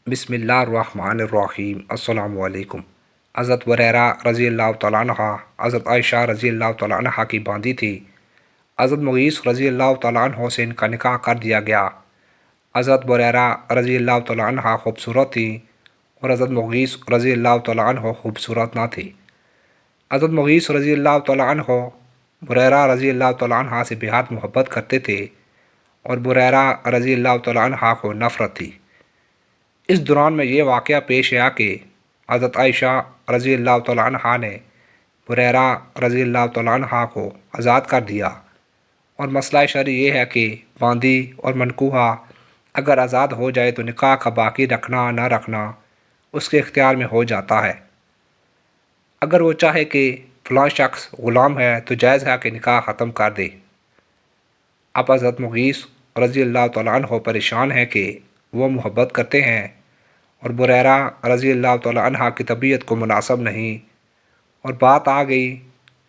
بسم اللہ الرحمن الرحیم۔ السلام علیکم۔ حضرت بریرہ رضی اللہ تعالیٰ عنہ حضرت عائشہ رضی اللہ تعالیٰ عنہ کی باندھی تھی۔ حضرت مغیث رضی اللہ تعالیٰ عنہ سے ان کا نکاح کر دیا گیا۔ حضرت بریرہ رضی اللہ تعالیٰ عنہ خوبصورت تھی اور حضرت مغیث رضی اللہ تعالیٰ عنہ خوبصورت نہ تھی۔ حضرت مغیث رضی اللہ تعالیٰ عنہ بریرہ رضی اللہ تعالیٰ عنہ سے بہت محبت کرتے تھے اور بریرہ رضی اللہ تعالیٰ عنہ کو نفرت تھی۔ اس دوران میں یہ واقعہ پیش آیا کہ حضرت عائشہ رضی اللہ تعالیٰ عنہ نے بریرہ رضی اللہ تعالیٰ عنہ کو آزاد کر دیا، اور مسئلہ شرعی یہ ہے کہ باندھی اور منکوحہ اگر آزاد ہو جائے تو نکاح کا باقی رکھنا نہ رکھنا اس کے اختیار میں ہو جاتا ہے۔ اگر وہ چاہے کہ فلاں شخص غلام ہے تو جائز ہے کہ نکاح ختم کر دے۔ اب حضرت مغیث رضی اللہ تعالیٰ عنہ پریشان ہے کہ وہ محبت کرتے ہیں اور بریرہ رضی اللہ تعالیٰ عنہ کی طبیعت کو مناسب نہیں، اور بات آ گئی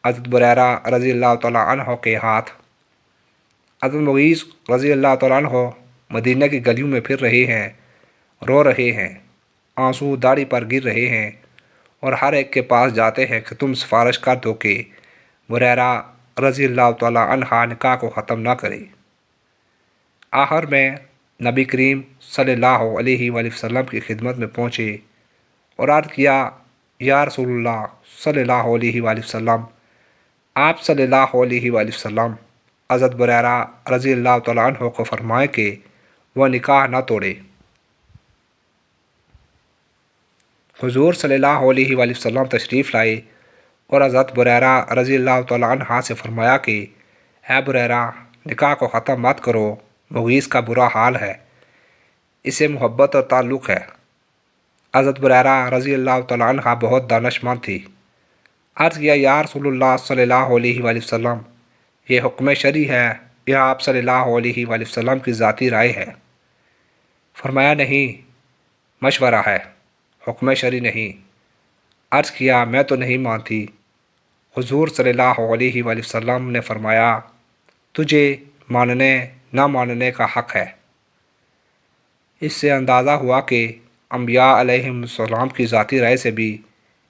حضرت بریرہ رضی اللہ تعالیٰ عنہ کے ہاتھ۔ حضرت مغیث رضی اللہ تعالیٰ عنہ مدینہ کی گلیوں میں پھر رہے ہیں، رو رہے ہیں، آنسو داڑھی پر گر رہے ہیں، اور ہر ایک کے پاس جاتے ہیں کہ تم سفارش کر دو کہ بریرہ رضی اللہ تعالیٰ عنہ نکاح کو ختم نہ کرے۔ آخر میں نبی کریم صلی اللہ علیہ وآلہ وسلم کی خدمت میں پہنچے اور عرض کیا، یا رسول اللہ صلی اللہ علیہ وآلہ وسلم، آپ صلی اللہ علیہ وآلہ وسلم حضرت بریرہ رضی اللہ تعالیٰ عنہ کو فرمائیں کہ وہ نکاح نہ توڑے۔ حضور صلی اللہ علیہ وآلہ وسلم تشریف لائے اور حضرت بریرہ رضی اللہ تعالیٰ عنہ سے فرمایا کہ اے بریرہ، نکاح کو ختم مت کرو، مغیث کا برا حال ہے، اسے محبت اور تعلق ہے۔ حضرت بریرہ رضی اللہ تعالیٰ عنہ بہت دانشمند تھی۔ عرض کیا، یا رسول اللہ صلی اللہ علیہ وآلہ وسلم، یہ حکم شرعی ہے یا آپ صلی اللہ علیہ وآلہ وسلم کی ذاتی رائے ہے؟ فرمایا، نہیں، مشورہ ہے، حکم شرعی نہیں۔ عرض کیا، میں تو نہیں مانتی۔ حضور صلی اللہ علیہ وآلہ وسلم نے فرمایا، تجھے ماننے نہ ماننے کا حق ہے۔ اس سے اندازہ ہوا کہ انبیاء علیہم السلام کی ذاتی رائے سے بھی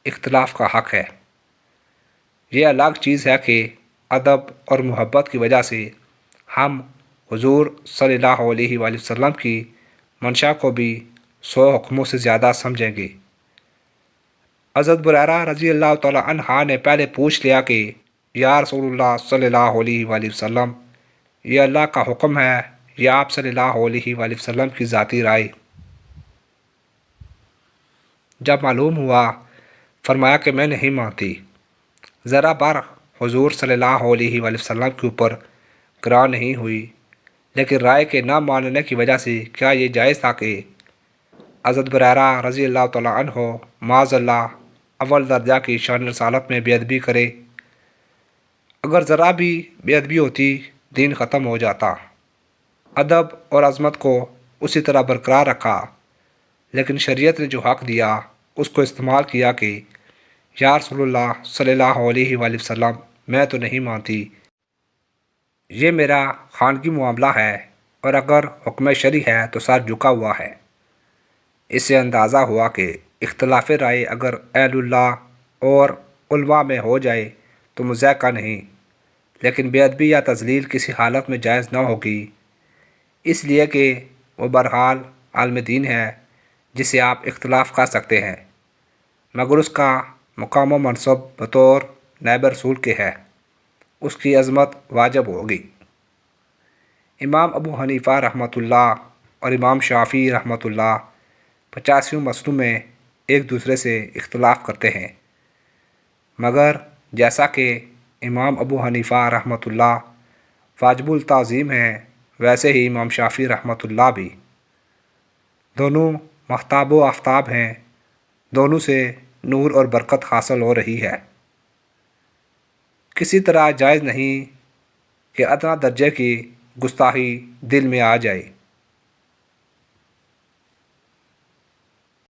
اختلاف کا حق ہے۔ یہ الگ چیز ہے کہ ادب اور محبت کی وجہ سے ہم حضور صلی اللہ علیہ وآلہ وسلم کی منشا کو بھی 100 حکموں سے زیادہ سمجھیں گے۔ حضرت بریرہ رضی اللہ تعالیٰ عنہ نے پہلے پوچھ لیا کہ یا رسول اللہ صلی اللہ علیہ وآلہ وسلم، یہ اللہ کا حکم ہے یا آپ صلی اللہ علیہ وآلہ وسلم کی ذاتی رائے؟ جب معلوم ہوا، فرمایا کہ میں نہیں مانتی۔ ذرا بر حضور صلی اللہ علیہ وآلہ وسلم کے اوپر گراں نہیں ہوئی، لیکن رائے کے نہ ماننے کی وجہ سے کیا یہ جائز تھا کہ حضرت بریرہ رضی اللہ تعالیٰ عنہ معاذ اللہ اول درجہ کی شان رسالت میں بے ادبی کرے؟ اگر ذرا بھی بے ادبی ہوتی دین ختم ہو جاتا۔ ادب اور عظمت کو اسی طرح برقرار رکھا، لیکن شریعت نے جو حق دیا اس کو استعمال کیا کہ یا رسول اللہ صلی اللہ علیہ وآلہ وسلم، میں تو نہیں مانتی، یہ میرا خانگی معاملہ ہے، اور اگر حکم شرعی ہے تو سر جھکا ہوا ہے۔ اس سے اندازہ ہوا کہ اختلاف رائے اگر اہل اللہ اور علماء میں ہو جائے تو مضحکہ نہیں، لیکن بے ادبی یا تذلیل کسی حالت میں جائز نہ ہوگی، اس لیے کہ وہ بہرحال عالم دین ہے جسے آپ اختلاف کر سکتے ہیں، مگر اس کا مقام و منصب بطور نائب رسول کے ہے، اس کی عظمت واجب ہوگی۔ امام ابو حنیفہ رحمۃ اللہ اور امام شافعی رحمۃ اللہ 85 مسئلوں میں ایک دوسرے سے اختلاف کرتے ہیں، مگر جیسا کہ امام ابو حنیفہ رحمۃ اللہ واجب التعظیم ہیں، ویسے ہی امام شافعی رحمۃ اللہ بھی۔ دونوں ماہتاب و آفتاب ہیں، دونوں سے نور اور برکت حاصل ہو رہی ہے۔ کسی طرح جائز نہیں کہ ادنیٰ درجے کی گستاخی دل میں آ جائے۔